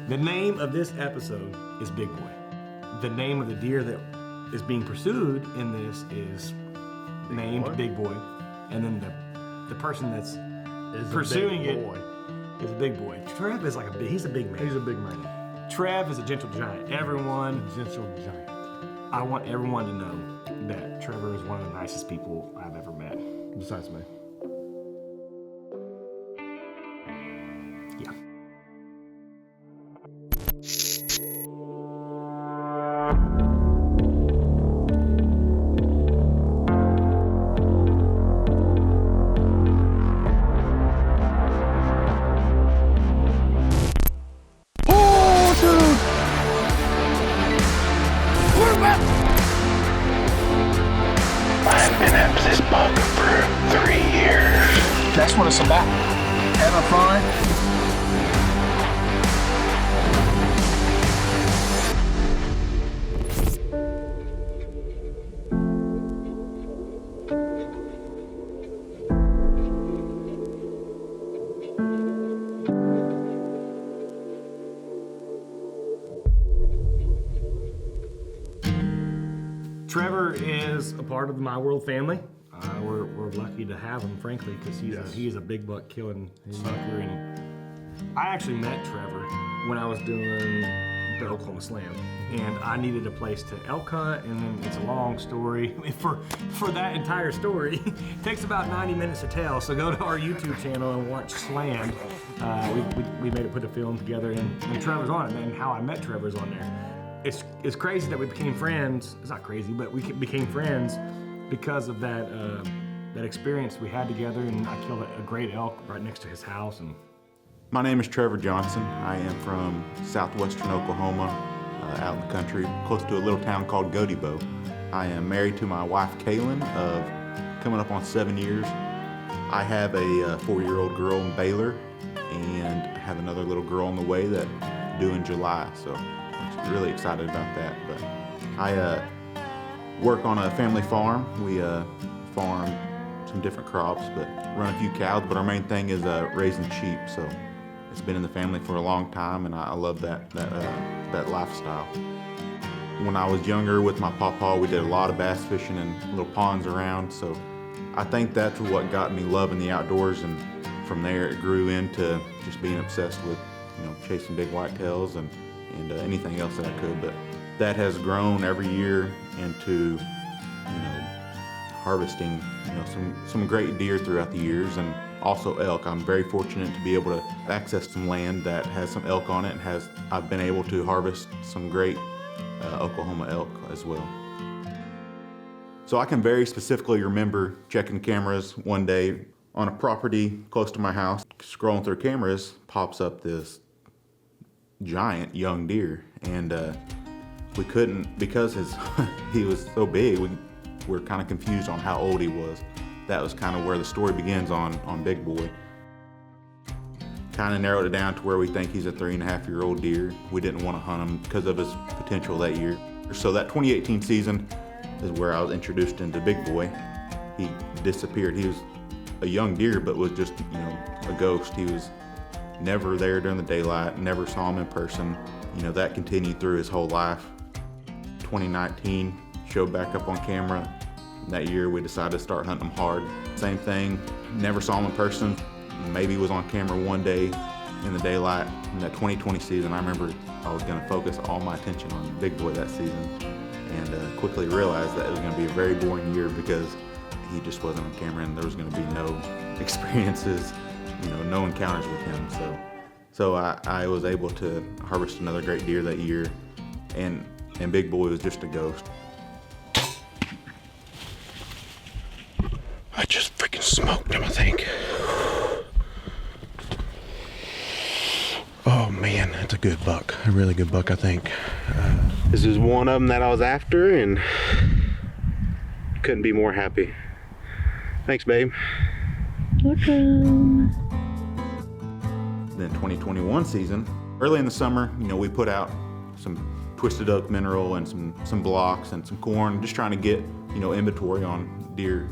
The name of this episode is Big Boy. The name of the deer that is being pursued in this is named Big Boy. And then the person that's pursuing it is a big boy. Trev is he's a big man. He's a big man. Trev is a gentle giant. Gentle giant. I want everyone to know that Trevor is one of the nicest people I've ever met. Besides me. Yeah. I've been after this buck for 3 years. That's what it's about. Having fun. Trevor is a part of the My World family. We're lucky to have him, frankly, because he's a big buck killing sucker. And I actually met Trevor when I was doing the Oklahoma Slam, and I needed a place to elk hunt. And then it's a long story. For that entire story, it takes about 90 minutes to tell. So go to our YouTube channel and watch Slammed. We made it, put a film together, and Trevor's on it. And how I met Trevor's on there. It's crazy that we became friends. It's not crazy, but we became friends because of that experience we had together, and I killed a great elk right next to his house. And my name is Trevor Johnson. I am from southwestern Oklahoma, out in the country, close to a little town called Godebo. I am married to my wife, Kaylin, of coming up on 7 years. I have a 4-year-old girl in Baylor, and I have another little girl on the way that due in July. So I'm really excited about that. But I work on a family farm. We farm some different crops, but run a few cows. But our main thing is raising sheep. So it's been in the family for a long time, and I love that lifestyle. When I was younger with my pawpaw, we did a lot of bass fishing in little ponds around. So I think that's what got me loving the outdoors, and from there it grew into just being obsessed with, chasing big whitetails and anything else that I could. But that has grown every year into, harvesting, some great deer throughout the years, and also elk. I'm very fortunate to be able to access some land that has some elk on it, and I've been able to harvest some great Oklahoma elk as well. So I can very specifically remember checking cameras one day on a property close to my house. Scrolling through cameras, pops up this giant young deer, and we couldn't, because he was so big, we're kind of confused on how old he was. That was kind of where the story begins on Big Boy. Kind of narrowed it down to where we think he's a 3.5-year-old deer. We didn't want to hunt him because of his potential that year. So that 2018 season is where I was introduced into Big Boy. He disappeared. He was a young deer, but was just, a ghost. He was never there during the daylight, never saw him in person. That continued through his whole life. 2019, showed back up on camera. That year we decided to start hunting him hard. Same thing, never saw him in person. Maybe was on camera one day in the daylight. In that 2020 season, I remember I was gonna focus all my attention on Big Boy that season, and quickly realized that it was gonna be a very boring year because he just wasn't on camera, and there was gonna be no experiences, no encounters with him. So I was able to harvest another great deer that year, and Big Boy was just a ghost. I just freaking smoked him, I think. Oh man, that's a good buck. A really good buck, I think. This is one of them that I was after, and couldn't be more happy. Thanks, babe. Welcome. Then 2021 season, early in the summer, we put out some twisted oak mineral and some blocks and some corn, just trying to get, inventory on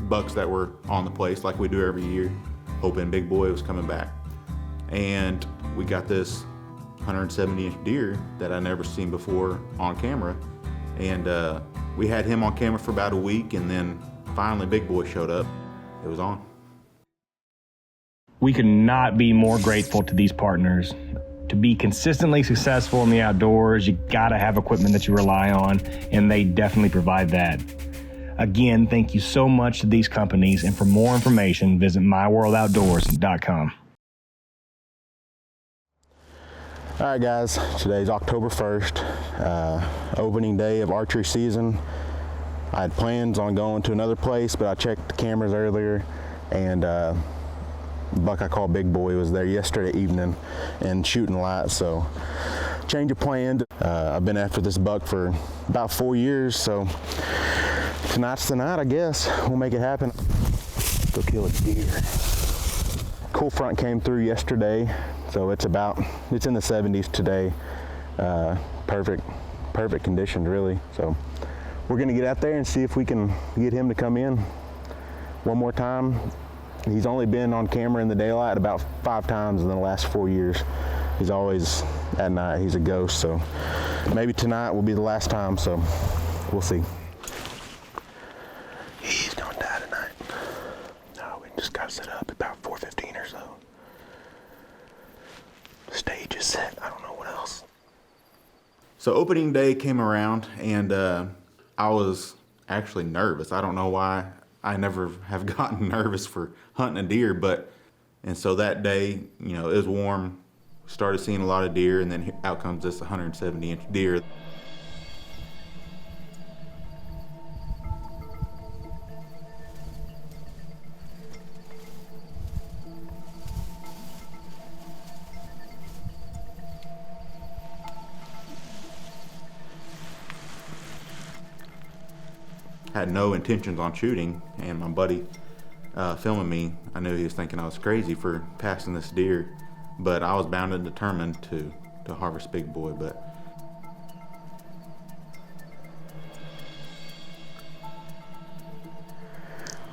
bucks that were on the place like we do every year, hoping Big Boy was coming back. And we got this 170-inch deer that I never seen before on camera. And we had him on camera for about a week, and then finally Big Boy showed up. It was on. We could not be more grateful to these partners. To be consistently successful in the outdoors, you gotta have equipment that you rely on, and they definitely provide that. Again, thank you so much to these companies, and for more information, visit myworldoutdoors.com. All right, guys, today's October 1st, opening day of archery season. I had plans on going to another place, but I checked the cameras earlier, and the buck I call Big Boy was there yesterday evening and shooting light, so change of plan. I've been after this buck for about 4 years, so tonight's the night, I guess. We'll make it happen. Go kill a deer. Cool front came through yesterday, so it's in the 70s today. Perfect conditions, really. So we're gonna get out there and see if we can get him to come in one more time. He's only been on camera in the daylight about 5 times in the last 4 years. He's always at night. He's a ghost, so maybe tonight will be the last time, so we'll see. He's gonna die tonight. No, we just gotta set up about 4:15 or so. The stage is set. I don't know what else. So opening day came around, and I was actually nervous. I don't know why. I never have gotten nervous for hunting a deer, and so that day, you know, it was warm, started seeing a lot of deer, and then out comes this 170-inch deer. Had no intentions on shooting, and my buddy filming me, I knew he was thinking I was crazy for passing this deer, but I was bound and determined to harvest Big Boy. But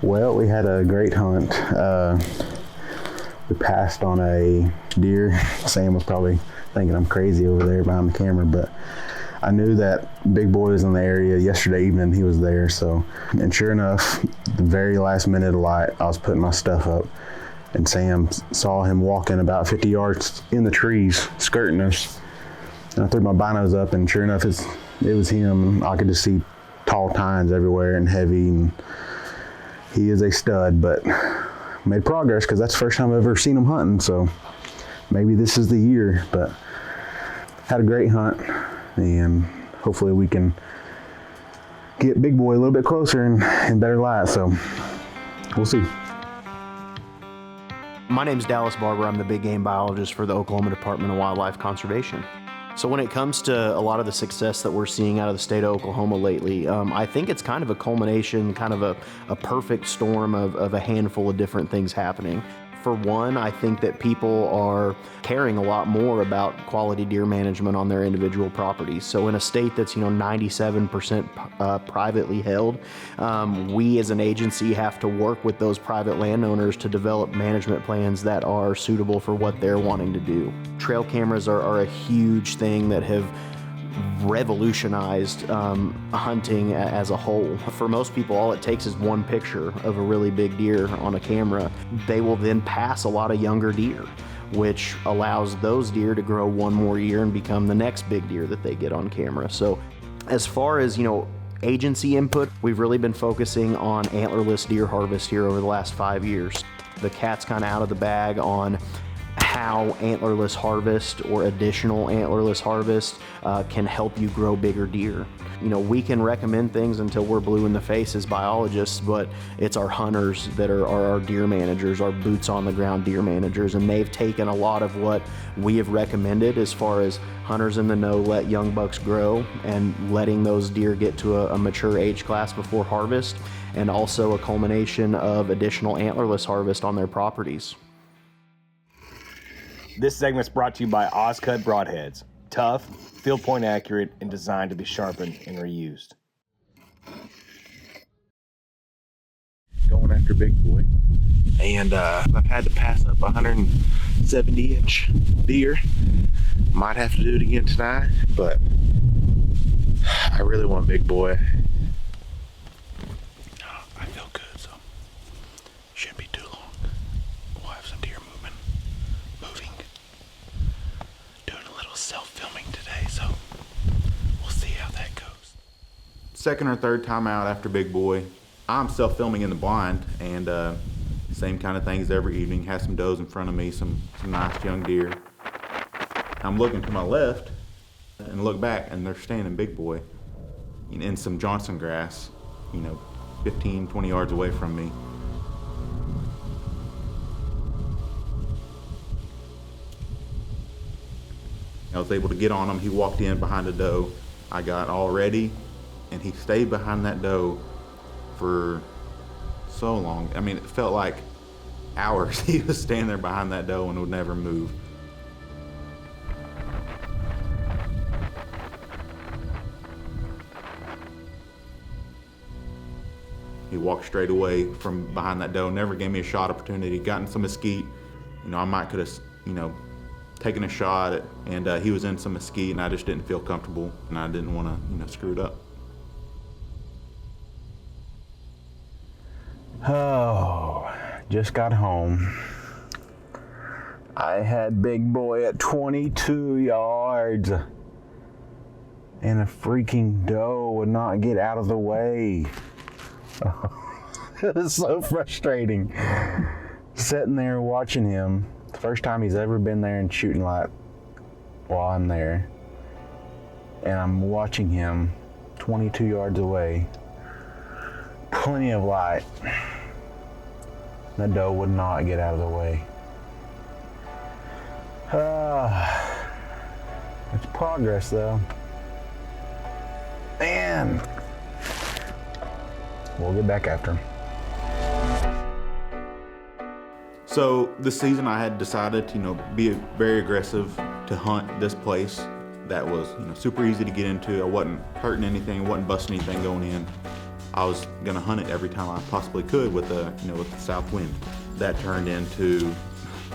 well, we had a great hunt. We passed on a deer. Sam was probably thinking I'm crazy over there behind the camera, but I knew that Big Boy was in the area. Yesterday evening he was there, so, and sure enough, the very last minute of light, I was putting my stuff up, and Sam saw him walking about 50 yards in the trees, skirting us. And I threw my binos up, and sure enough, it was him. I could just see tall tines everywhere and heavy, and he is a stud, but made progress because that's the first time I've ever seen him hunting, so maybe this is the year. But had a great hunt, and hopefully we can get Big Boy a little bit closer and better light, so we'll see. My name's Dallas Barber. I'm the big game biologist for the Oklahoma Department of Wildlife Conservation. So when it comes to a lot of the success that we're seeing out of the state of Oklahoma lately, I think it's kind of a culmination, kind of a perfect storm of a handful of different things happening. For one, I think that people are caring a lot more about quality deer management on their individual properties. So in a state that's 97% privately held, we as an agency have to work with those private landowners to develop management plans that are suitable for what they're wanting to do. Trail cameras are a huge thing that have revolutionized hunting as a whole. For most people, all it takes is one picture of a really big deer on a camera. They will then pass a lot of younger deer, which allows those deer to grow one more year and become the next big deer that they get on camera. So as far as, agency input, we've really been focusing on antlerless deer harvest here over the last 5 years. The cat's kind of out of the bag on how antlerless harvest or additional antlerless harvest can help you grow bigger deer. We can recommend things until we're blue in the face as biologists, but it's our hunters that are our deer managers, our boots on the ground deer managers, and they've taken a lot of what we have recommended as far as hunters in the know, let young bucks grow, and letting those deer get to a mature age class before harvest, and also a culmination of additional antlerless harvest on their properties. This segment's brought to you by Ozcut Broadheads. Tough, field point accurate, and designed to be sharpened and reused. going after big boy. And I've had to pass up 170-inch deer. Might have to do it again tonight, but I really want big boy. I feel good, so shouldn't be too long. We'll have some deer moving. Doing a little self-filming today, so we'll see how that goes. Second or third time out after big boy, I'm self-filming in the blind, and same kind of things every evening. Have some does in front of me, some nice young deer. I'm looking to my left and look back, and they're standing big boy in some Johnson grass, 15, 20 yards away from me. I was able to get on him. He walked in behind a doe. I got all ready, and he stayed behind that doe for so long. I mean, it felt like hours. He was standing there behind that doe and would never move. He walked straight away from behind that doe, never gave me a shot opportunity, got in some mesquite. I might could have, taken a shot at, and he was in some mesquite, and I just didn't feel comfortable, and I didn't want to, screw it up. Oh, just got home. I had big boy at 22 yards, and a freaking doe would not get out of the way. It was so frustrating. Sitting there watching him, the first time he's ever been there and shooting light while I'm there, and I'm watching him 22 yards away, plenty of light. The doe would not get out of the way. It's progress though. Man, we'll get back after him. So this season I had decided to, be very aggressive to hunt this place that was, super easy to get into. I wasn't hurting anything, wasn't busting anything going in. I was gonna hunt it every time I possibly could with the, with the south wind. That turned into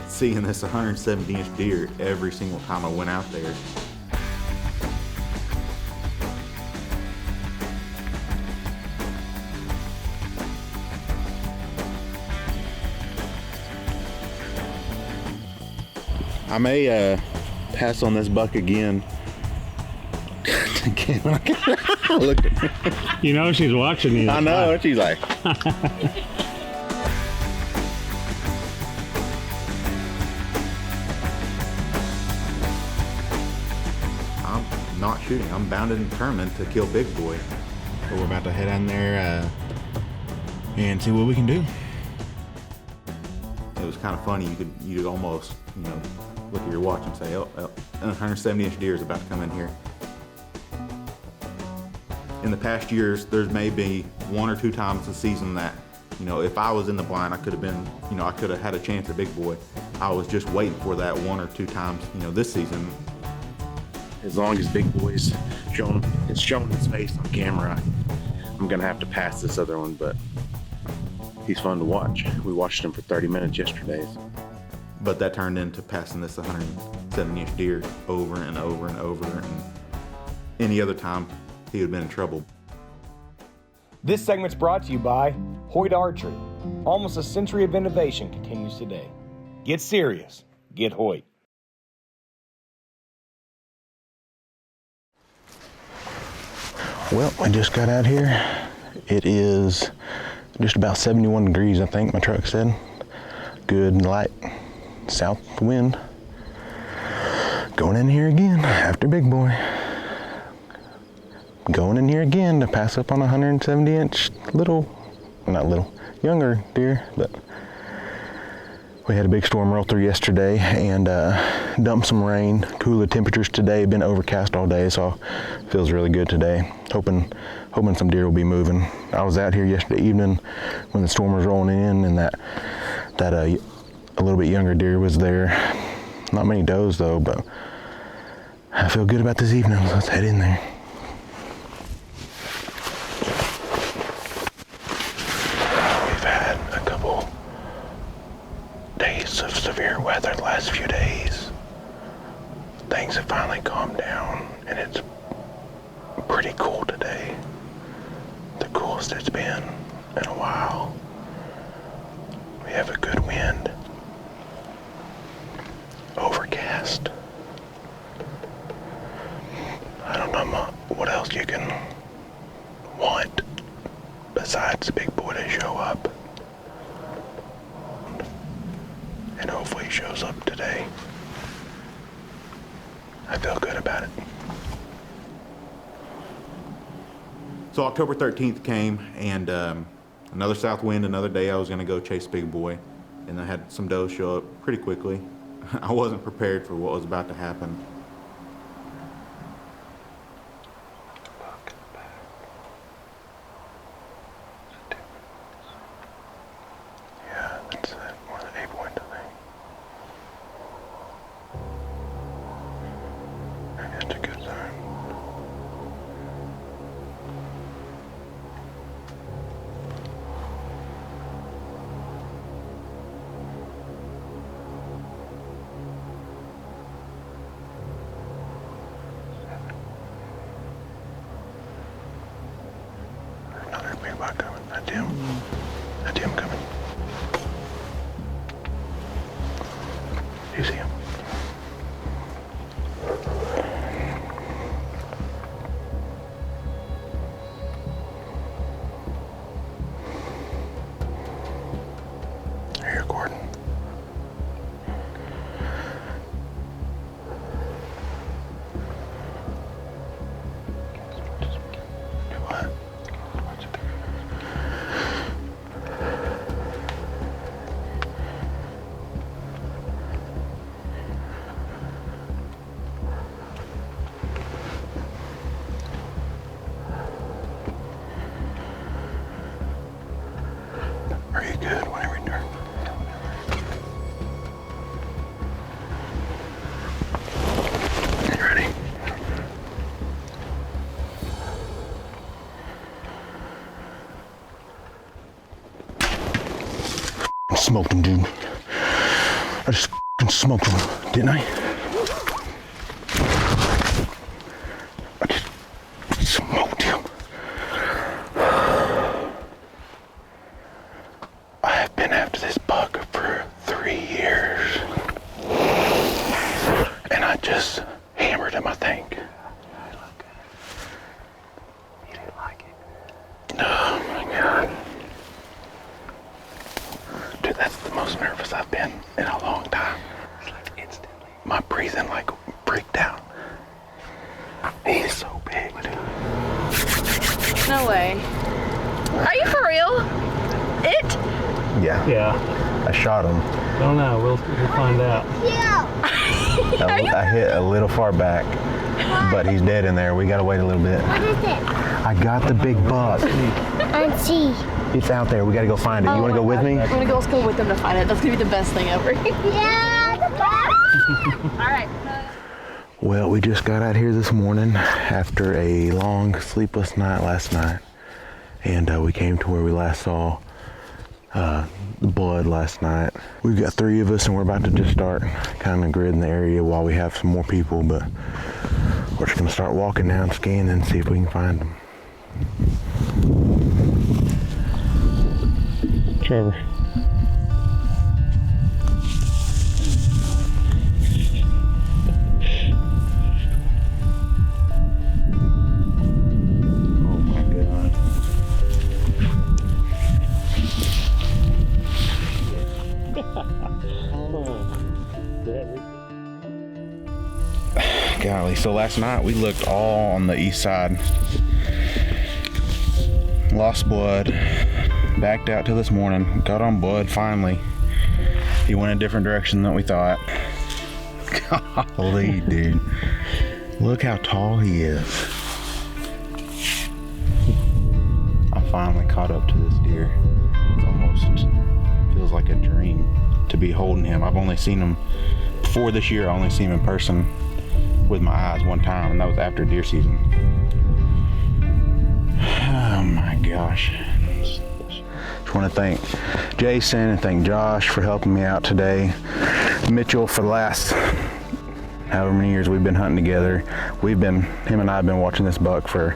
seeing this 170-inch deer every single time I went out there. I may pass on this buck again. Look at her. She's watching you. I know, and she's like. I'm not shooting. I'm bound and determined to kill big boy. So we're about to head in there and see what we can do. It was kind of funny. You could almost, look at your watch and say, oh, an 170-inch deer is about to come in here. In the past years, there's maybe one or two times a season that, if I was in the blind, I could have been, I could have had a chance at big boy. I was just waiting for that one or two times, this season. As long as big boy's showing his face on camera, I'm gonna have to pass this other one, but he's fun to watch. We watched him for 30 minutes yesterday. But that turned into passing this 170-inch deer over and over and over, and any other time, he would have been in trouble. This segment's brought to you by Hoyt Archery. Almost a century of innovation continues today. Get serious. Get Hoyt. Well, I just got out here. It is just about 71 degrees, I think my truck said. Good light south wind. Going in here again after big boy. Going in here again to pass up on a 170-inch younger deer, but we had a big storm roll through yesterday and dumped some rain. Cooler temperatures today, been overcast all day, so it feels really good today. Hoping some deer will be moving. I was out here yesterday evening when the storm was rolling in, and that a little bit younger deer was there. Not many does though, but I feel good about this evening. Let's head in there. We've had longest it's been in a while. We have a good wind. Overcast. I don't know what else you can want besides the big boy to show up. And hopefully he shows up today. I feel good about it. So October 13th came, and another south wind, another day I was gonna go chase big boy, and I had some does show up pretty quickly. I wasn't prepared for what was about to happen. Yeah, that's it. One of the 8-point, I think. Maybe that's a good sign. Another big buck coming. That's him. That's him coming. You see him? Here, Gordon. Do what? Are you good when I return? You ready? I smoked him, dude. I just smoked him, didn't I? I just smoked him. I have been after this buck for 3 years. And I just hammered him, I think. He didn't like it. Oh my God. Dude, that's the most nervous I've been in a long time. It's like instantly. My breathing like breaked out. He's so big, dude. No way. Are you for real? It? Yeah. Yeah, I shot him. I don't know. We'll find out. I hit a little far back, but he's dead in there. We gotta wait a little bit. What is it? I got the big buck. I see. It's out there. We gotta go find it. You wanna go with me? I'm gonna go. Let's go with them to find it. That's gonna be the best thing ever. Yeah. All right. Well, we just got out here this morning after a long sleepless night last night, and we came to where we last saw the blood last night. We've got 3 of us, and we're about to just start kind of gridding the area while we have some more people, but we're just gonna start walking down, scanning, and see if we can find them. Trevor. Oh my God. Golly, so last night we looked all on the east side. Lost blood. Backed out till this morning. Got on blood finally. He went a different direction than we thought. Golly, dude. Look how tall he is. I finally caught up to this deer. It almost feels like a dream to be holding him. I've only seen him before this year. I only seen him in person with my eyes one time, and that was after deer season. Oh my gosh. Just want to thank Jason and thank Josh for helping me out today. Mitchell for the last however many years we've been hunting together. Him and I have been watching this buck for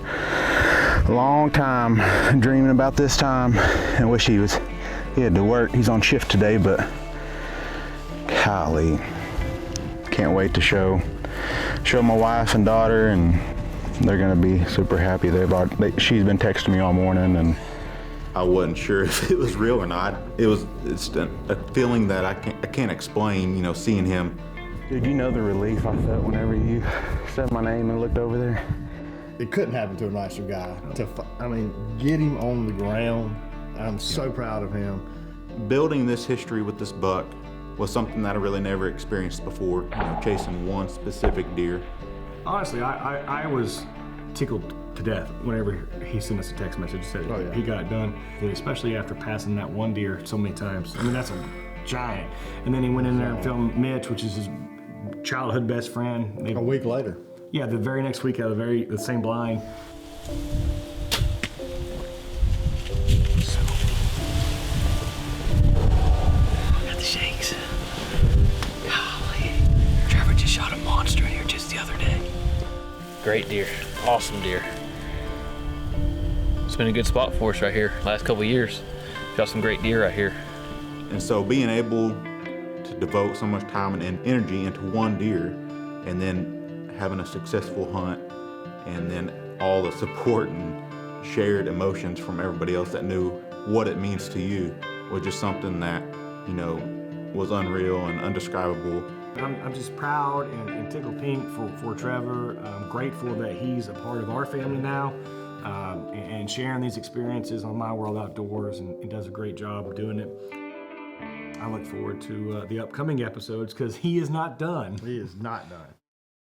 long time dreaming about this time, and wish he had to work. He's on shift today, but golly, can't wait to show my wife and daughter, and they're gonna be super happy. She's been texting me all morning, and I wasn't sure if it was real or not. It's a feeling that I can't explain, you know, seeing him. dude, you know the relief I felt whenever you said my name and looked over there. It couldn't happen to a nicer guy. Get him on the ground. I'm so proud of him. Building this history with this buck was something that I really never experienced before, you know, chasing one specific deer. Honestly, I was tickled to death whenever he sent us a text message that he got it done, especially after passing that one deer so many times. I mean, that's a giant. And then he went in there and filmed Mitch, which is his childhood best friend. A week later. Yeah, the very next week out of the same blind. Got the shakes. Golly. Trevor just shot a monster in here just the other day. Great deer. Awesome deer. It's been a good spot for us right here. Last couple of years. Shot some great deer right here. And so being able to devote so much time and energy into one deer, and then having a successful hunt, and then all the support and shared emotions from everybody else that knew what it means to you, was just something that, you know, was unreal and undescribable. I'm just proud and tickled pink for Trevor. I'm grateful that he's a part of our family now, and sharing these experiences on My World Outdoors, and does a great job doing it. I look forward to the upcoming episodes, because he is not done. He is not done.